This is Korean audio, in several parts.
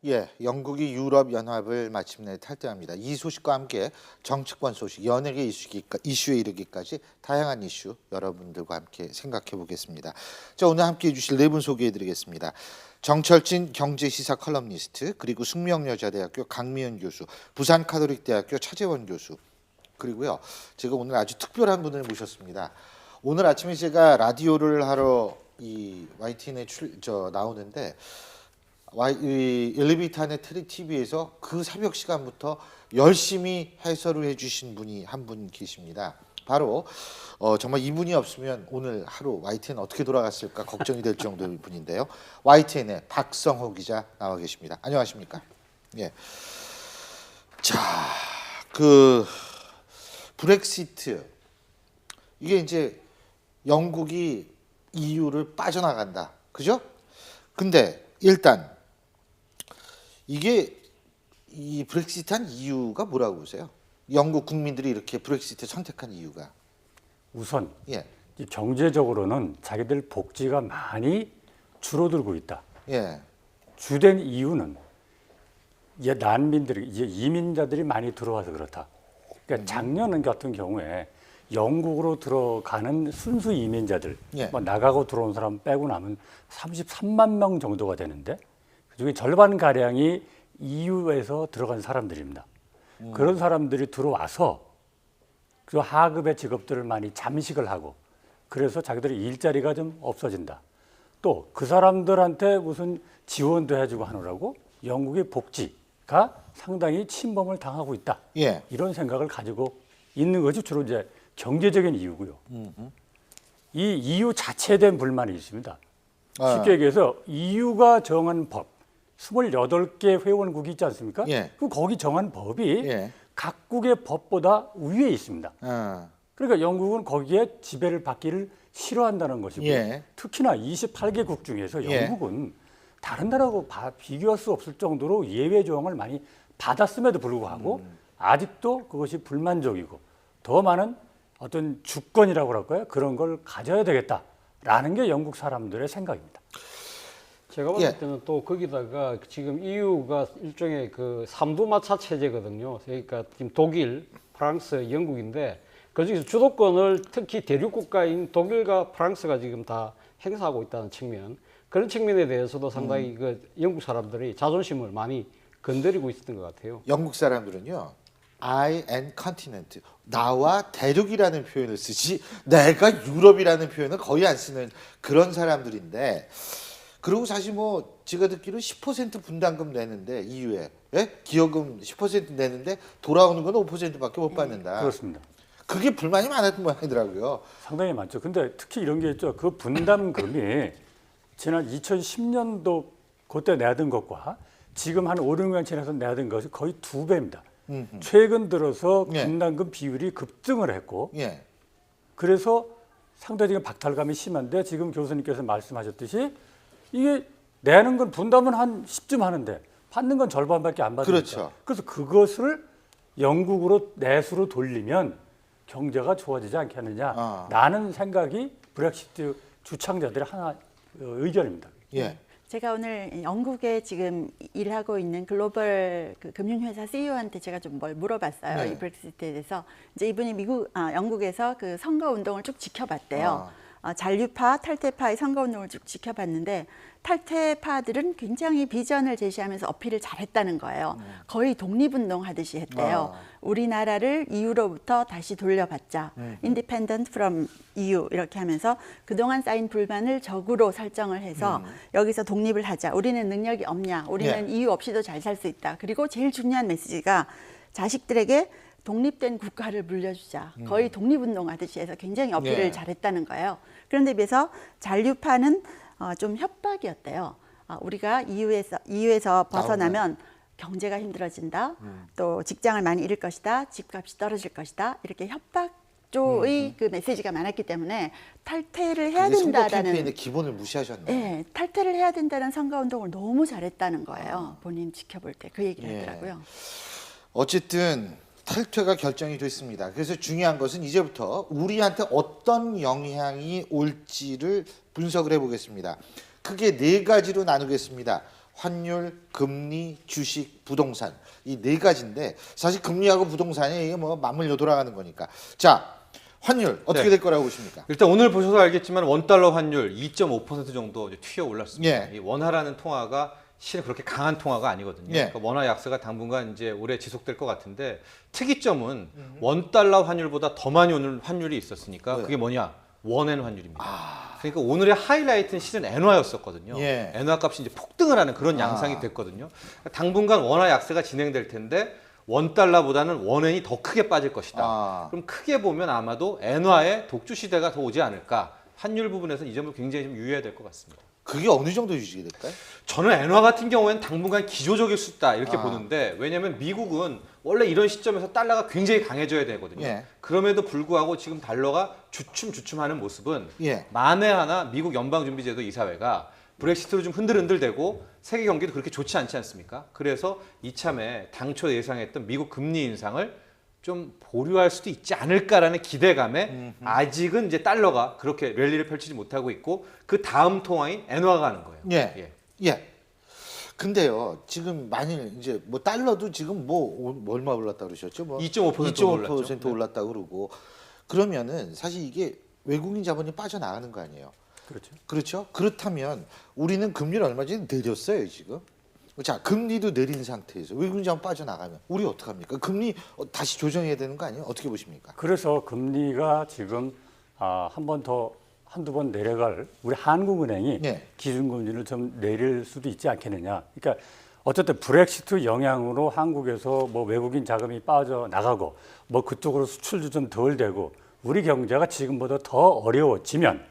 예, 영국이 유럽 연합을 마침내 탈퇴합니다. 이 소식과 함께 정치권 소식, 연예계 이슈에 이르기까지 다양한 이슈 여러분들과 함께 생각해 보겠습니다. 자, 오늘 함께 해주실 네 분 소개해 드리겠습니다. 정철진 경제시사 컬럼니스트, 그리고 숙명여자대학교 강미연 교수, 부산카톨릭대학교 차재원 교수, 그리고요, 제가 오늘 아주 특별한 분을 모셨습니다. 오늘 아침에 제가 라디오를 하러 이 YTN에 나오는데 이 엘리베이터 안에 트릭 TV에서 그 새벽 시간부터 열심히 해설을 해주신 분이 한 분 계십니다. 바로 정말 이분이 없으면 오늘 하루 YTN 어떻게 돌아갔을까 걱정이 될 정도의 분인데요. YTN의 박성호 기자 나와 계십니다. 안녕하십니까? 예. 자, 그 브렉시트, 이게 이제 영국이 EU를 빠져나간다, 그죠? 근데 일단 이게 이 브렉시트한 이유가 뭐라고 보세요? 영국 국민들이 이렇게 브렉시트 선택한 이유가? 우선 예, 이 경제적으로는 자기들 복지가 많이 줄어들고 있다. 예, 주된 이유는 이제 난민들이, 이제 이민자들이 많이 들어와서 그렇다. 그러니까 작년 같은 경우에 영국으로 들어가는 순수 이민자들, 예. 뭐 나가고 들어온 사람 빼고 나면 33만 명 정도가 되는데 그중에 절반 가량이 EU에서 들어간 사람들입니다. 그런 사람들이 들어와서 그 하급의 직업들을 많이 잠식을 하고, 그래서 자기들의 일자리가 좀 없어진다. 또 그 사람들한테 무슨 지원도 해주고 하느라고 영국의 복지가 상당히 침범을 당하고 있다. 예. 이런 생각을 가지고 있는 것이 주로 이제 경제적인 이유고요. 이 EU 자체에 대한 불만이 있습니다. 쉽게 얘기해서 EU가 정한 법, 28개 회원국이 있지 않습니까? 예. 그럼 거기 정한 법이 예. 각국의 법보다 위에 있습니다. 어, 그러니까 영국은 거기에 지배를 받기를 싫어한다는 것이고, 예. 특히나 28개국 중에서 예. 영국은 다른 나라하고 비교할 수 없을 정도로 예외 조항을 많이 받았음에도 불구하고 아직도 그것이 불만족이고, 더 많은 어떤 주권이라고 할까요? 그런 걸 가져야 되겠다라는 게 영국 사람들의 생각입니다. 제가 봤을 예. 때는 또 거기다가 지금 EU가 일종의 그 삼두마차 체제거든요. 그러니까 지금 독일, 프랑스, 영국인데 그중에서 주도권을 특히 대륙 국가인 독일과 프랑스가 지금 다 행사하고 있다는 측면, 그런 측면에 대해서도 상당히 그 영국 사람들이 자존심을 많이 건드리고 있었던 것 같아요. 영국 사람들은요, I and continent, 나와 대륙이라는 표현을 쓰지 내가 유럽이라는 표현을 거의 안 쓰는 그런 사람들인데, 그리고 사실 뭐 제가 듣기로 10% 분담금 내는데 EU에, 예? 기여금 10% 내는데 돌아오는 건 5%밖에 못 받는다. 그렇습니다. 그게 불만이 많았던 모양이더라고요. 상당히 많죠. 근데 특히 이런 게 있죠. 그 분담금이 지난 2010년도 그때 내던 것과 지금 한 5, 6년 지나서 내던 것이 거의 2배입니다. 최근 들어서 예. 분담금 비율이 급등을 했고, 예, 그래서 상대적인 박탈감이 심한데, 지금 교수님께서 말씀하셨듯이 이게 내는 건 분담은 한 10쯤 하는데 받는 건 절반밖에 안 받으니까. 그렇죠. 그래서 그것을 영국으로 내수로 돌리면 경제가 좋아지지 않겠느냐라는 생각이 브렉시트 주창자들의 하나 의견입니다. 예, 제가 오늘 영국에 지금 일하고 있는 글로벌 그 금융회사 CEO한테 제가 좀 뭘 물어봤어요. 네. 이 브렉시트에 대해서. 이제 이분이 영국에서 그 선거 운동을 쭉 지켜봤대요. 잔류파, 탈퇴파의 선거 운동을 쭉 지켜봤는데, 탈퇴파들은 굉장히 비전을 제시하면서 어필을 잘했다는 거예요. 거의 독립운동 하듯이 했대요. 우리나라를 EU로부터 다시 돌려받자. Independent from EU 이렇게 하면서 그동안 쌓인 불만을 적으로 설정을 해서 여기서 독립을 하자. 우리는 능력이 없냐. 우리는 예. EU 없이도 잘 살 수 있다. 그리고 제일 중요한 메시지가 자식들에게 독립된 국가를 물려주자. 거의 독립운동 하듯이 해서 굉장히 어필을 예. 잘했다는 거예요. 그런데 비해서 잔류파는 좀 협박이었대요. 우리가 EU에서 벗어나면 경제가 힘들어진다. 또 직장을 많이 잃을 것이다. 집값이 떨어질 것이다. 이렇게 협박조의 그 메시지가 많았기 때문에 탈퇴를 해야 근데 선거 된다라는, 캠페인의 기본을 무시하셨네. 네, 탈퇴를 해야 된다는 선거운동을 너무 잘했다는 거예요. 본인 지켜볼 때 그 얘기를 예. 하더라고요. 어쨌든 탈퇴가 결정이 됐습니다. 그래서 중요한 것은 이제부터 우리한테 어떤 영향이 올지를 분석을 해보겠습니다. 크게 네 가지로 나누겠습니다. 환율, 금리, 주식, 부동산 이 네 가지인데 사실 금리하고 부동산이 이게 뭐 맞물려 돌아가는 거니까. 자, 환율 어떻게 네. 될 거라고 보십니까? 일단 오늘 보셔서 알겠지만 원달러 환율 2.5% 정도 이제 튀어 올랐습니다. 예. 이 원화라는 통화가 실은 그렇게 강한 통화가 아니거든요. 예. 그러니까 원화 약세가 당분간 이제 오래 지속될 것 같은데 특이점은 원달러 환율보다 더 많이 오는 환율이 있었으니까 네. 그게 뭐냐? 원엔 환율입니다. 그러니까 오늘의 하이라이트는 실은 엔화였었거든요. 예. 엔화 값이 이제 폭등을 하는 그런 양상이 됐거든요. 당분간 원화 약세가 진행될 텐데 원달러보다는 원엔이 더 크게 빠질 것이다. 그럼 크게 보면 아마도 엔화의 독주 시대가 더 오지 않을까. 환율 부분에서 이 점을 굉장히 좀 유의해야 될 것 같습니다. 그게 어느 정도 유지가 될까요? 저는 엔화 같은 경우에는 당분간 기조적일 수 있다 이렇게 보는데 왜냐하면 미국은 원래 이런 시점에서 달러가 굉장히 강해져야 되거든요. 예. 그럼에도 불구하고 지금 달러가 주춤주춤하는 모습은 예. 만에 하나 미국 연방준비제도 이사회가 브렉시트로 좀 흔들흔들대고 세계 경기도 그렇게 좋지 않지 않습니까? 그래서 이참에 당초 예상했던 미국 금리 인상을 좀 보류할 수도 있지 않을까라는 기대감에 아직은 이제 달러가 그렇게 랠리를 펼치지 못하고 있고 그 다음 통화인 엔화가 하는 거예요. 예. 예. 근데요, 지금 만일 이제 뭐 달러도 지금 뭐 얼마 올랐다 그러셨죠? 뭐 2.5% 2.5% 올랐다 그러고 그러면은 사실 이게 외국인 자본이 빠져나가는 거 아니에요? 그렇죠. 그렇죠? 그렇다면 우리는 금리를 얼마 전에 내렸어요, 지금. 자, 금리도 내린 상태에서 외국인 자본 빠져나가면 우리 어떡합니까? 금리 다시 조정해야 되는 거 아니에요? 어떻게 보십니까? 그래서 금리가 지금 한 번 더 한두 번 내려갈 우리 한국은행이 네. 기준금리를 좀 내릴 수도 있지 않겠느냐. 그러니까 어쨌든 브렉시트 영향으로 한국에서 뭐 외국인 자금이 빠져나가고 뭐 그쪽으로 수출도 좀 덜 되고 우리 경제가 지금보다 더 어려워지면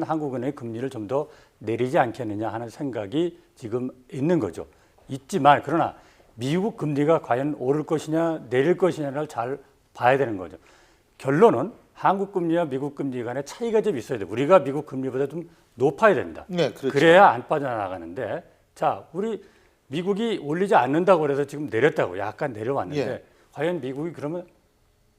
한국은행이 금리를 좀 더 내리지 않겠느냐 하는 생각이 지금 있는 거죠. 있지만 그러나 미국 금리가 과연 오를 것이냐 내릴 것이냐를 잘 봐야 되는 거죠. 결론은 한국 금리와 미국 금리 간의 차이가 좀 있어야 돼요. 우리가 미국 금리보다 좀 높아야 된다. 네, 그렇죠. 그래야 안 빠져나가는데 자, 우리 미국이 올리지 않는다고 그래서 지금 내렸다고 약간 내려왔는데 예. 과연 미국이 그러면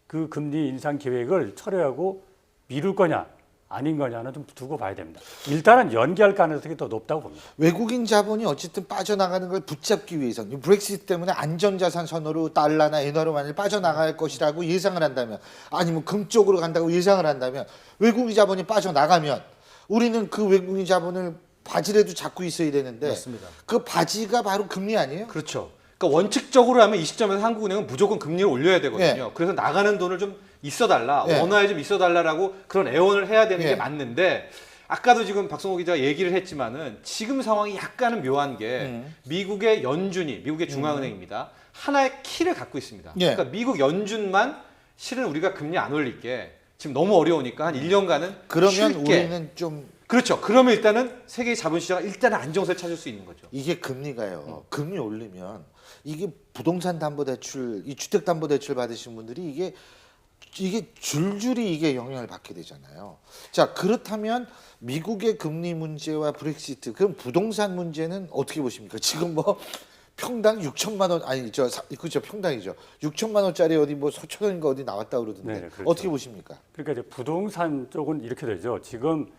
그 금리 인상 계획을 철회하고 미룰 거냐 아닌 거냐는 좀 두고 봐야 됩니다. 일단은 연기할 가능성이 더 높다고 봅니다. 외국인 자본이 어쨌든 빠져나가는 걸 붙잡기 위해서 브렉시트 때문에 안전자산 선호로 달러나 엔화로 만일 빠져나갈 것이라고 예상을 한다면 아니면 금 쪽으로 간다고 예상을 한다면 외국인 자본이 빠져나가면 우리는 그 외국인 자본을 바지라도 잡고 있어야 되는데 맞습니다. 그 바지가 바로 금리 아니에요? 그렇죠. 그러니까 원칙적으로 하면 이 시점에서 한국은행은 무조건 금리를 올려야 되거든요. 그래서 나가는 돈을 좀 있어달라, 예. 원화에 좀 있어달라라고 그런 애원을 해야 되는 예. 게 맞는데 아까도 지금 박성호 기자가 얘기를 했지만은 지금 상황이 약간은 묘한 게 미국의 연준이 미국의 중앙은행입니다. 하나의 키를 갖고 있습니다. 예. 그러니까 미국 연준만 실은 우리가 금리 안 올릴게 지금 너무 어려우니까 한 1년간은 그러면 쉴게. 우리는 좀 그렇죠. 그러면 일단은 세계 자본시장은 일단은 안정세를 찾을 수 있는 거죠. 이게 금리가요. 금리 올리면 이게 부동산 담보 대출, 이 주택 담보 대출 받으신 분들이 이게 줄줄이 이게 영향을 받게 되잖아요. 자, 그렇다면 미국의 금리 문제와 브렉시트, 그럼 부동산 문제는 어떻게 보십니까? 지금 뭐 평당 6천만 원 아니 그죠 평당이죠. 6천만 원짜리 어디 뭐 서천인가 어디 나왔다 그러던데 네, 그렇죠. 어떻게 보십니까? 그러니까 이제 부동산 쪽은 이렇게 되죠. 지금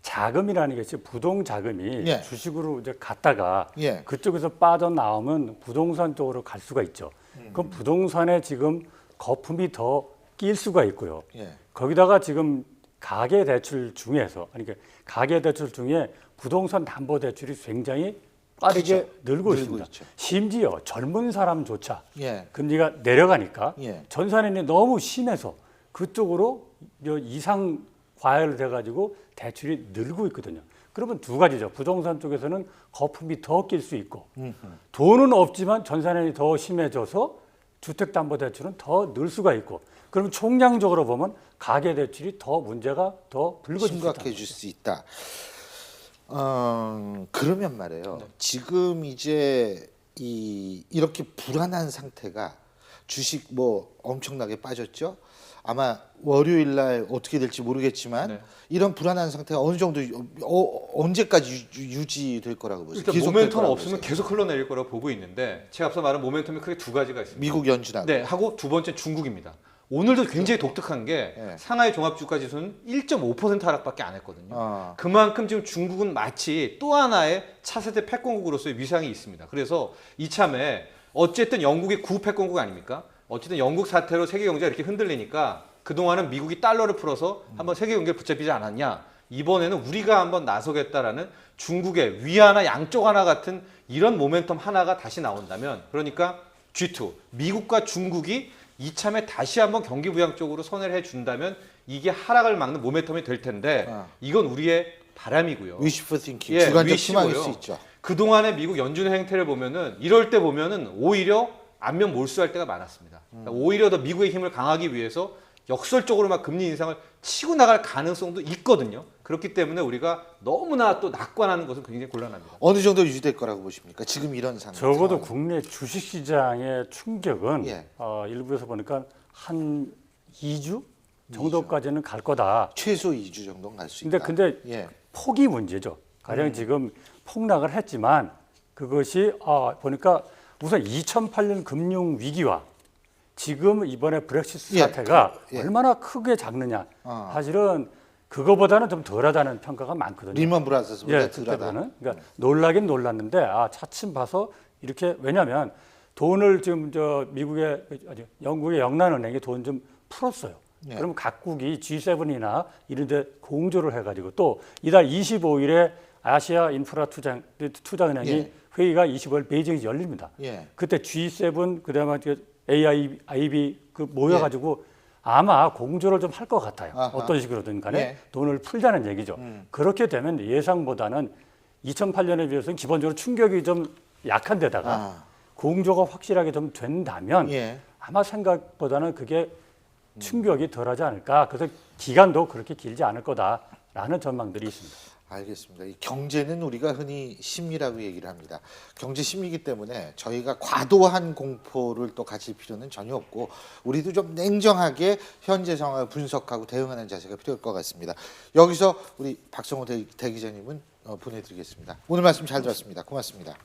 자금이라는 것이 부동 자금이 예. 주식으로 이제 갔다가 예. 그쪽에서 빠져나오면 부동산 쪽으로 갈 수가 있죠. 그럼 부동산에 지금 거품이 더 낄 수가 있고요. 예. 거기다가 지금 가계 대출 중에서 그러니까 가계 대출 중에 부동산 담보 대출이 굉장히 빠르게 그렇죠. 늘고 있습니다. 있죠. 심지어 젊은 사람조차 예. 금리가 내려가니까 예. 전산인이 너무 심해서 그쪽으로 이상 과열돼 가지고 대출이 늘고 있거든요. 그러면 두 가지죠. 부동산 쪽에서는 거품이 더 낄 수 있고 돈은 없지만 전산인이 더 심해져서 주택담보대출은 더 늘 수가 있고 그러면 총량적으로 보면 가계대출이 더 문제가 더 불거질 수 있다. 심각해질 수 있다. 그러면 말이에요. 지금 이제 이렇게 불안한 상태가 주식 뭐 엄청나게 빠졌죠. 아마 월요일 날 어떻게 될지 모르겠지만 네. 이런 불안한 상태가 어느 정도 언제까지 유지될 거라고 보세요? 일단 계속될 모멘텀 거라고 없으면 보세요? 계속 흘러내릴 거라고 보고 있는데 제가 앞서 말한 모멘텀이 크게 두 가지가 있습니다. 미국 연준하고 네, 하고 두 번째 중국입니다. 오늘도 굉장히 독특한 게 예. 상하이 종합주가지수는 1.5% 하락밖에 안 했거든요. 어. 그만큼 지금 중국은 마치 또 하나의 차세대 패권국으로서의 위상이 있습니다. 그래서 이참에 어쨌든 영국이 구패권국 아닙니까? 어쨌든 영국 사태로 세계 경제가 이렇게 흔들리니까 그동안은 미국이 달러를 풀어서 한번 세계 경제를 붙잡히지 않았냐? 이번에는 우리가 한번 나서겠다라는 중국의 위하나 양쪽 하나 같은 이런 모멘텀 하나가 다시 나온다면, 그러니까 G2, 미국과 중국이 이참에 다시 한번 경기 부양 쪽으로 선회를 해준다면 이게 하락을 막는 모멘텀이 될 텐데 이건 우리의 바람이고요. 위시풀 띵킹, 예, 주관적 위시고요. 희망일 수 있죠. 그동안의 미국 연준의 행태를 보면은 이럴 때 보면은 오히려 안면 몰수할 때가 많았습니다. 그러니까 오히려 더 미국의 힘을 강하기 위해서 역설적으로 막 금리 인상을 치고 나갈 가능성도 있거든요. 그렇기 때문에 우리가 너무나 또 낙관하는 것은 굉장히 곤란합니다. 어느 정도 유지될 거라고 보십니까? 지금 이런 상황. 적어도 국내 주식시장의 충격은 예. 일부에서 보니까 한 2주 정도까지는 갈 거다. 최소 2주 정도는 갈 수 있다. 근데 예. 폭이 문제죠. 가령 지금 폭락을 했지만 그것이 보니까 우선 2008년 금융 위기와 지금 이번에 브렉시트 예, 사태가 예. 얼마나 크게 작느냐. 사실은 그거보다는 좀 덜하다는 평가가 많거든요. 리먼 브라더스보다 덜하다. 그때보다는. 그러니까 놀라긴 놀랐는데 차츰 봐서 이렇게, 왜냐하면 돈을 지금 영국의 영란은행이 돈 좀 풀었어요. 예. 그러면 각국이 G7이나 이런 데 공조를 해가지고 또 이달 25일에 아시아 인프라 투자은행이 예. 회의가 25일 베이징에서 열립니다. 예. 그때 G7 그다음에 AIB 모여가지고 아마 공조를 좀 할 것 같아요. 아하. 어떤 식으로든 간에 예. 돈을 풀자는 얘기죠. 그렇게 되면 예상보다는 2008년에 비해서는 기본적으로 충격이 좀 약한 데다가 공조가 확실하게 좀 된다면 예. 아마 생각보다는 그게 충격이 덜하지 않을까. 그래서 기간도 그렇게 길지 않을 거다라는 전망들이 있습니다. 알겠습니다. 이 경제는 우리가 흔히 심리라고 얘기를 합니다. 경제 심리이기 때문에 저희가 과도한 공포를 또 가질 필요는 전혀 없고 우리도 좀 냉정하게 현재 상황을 분석하고 대응하는 자세가 필요할 것 같습니다. 여기서 우리 박성호 대기자님은 보내드리겠습니다. 오늘 말씀 잘 들었습니다. 고맙습니다.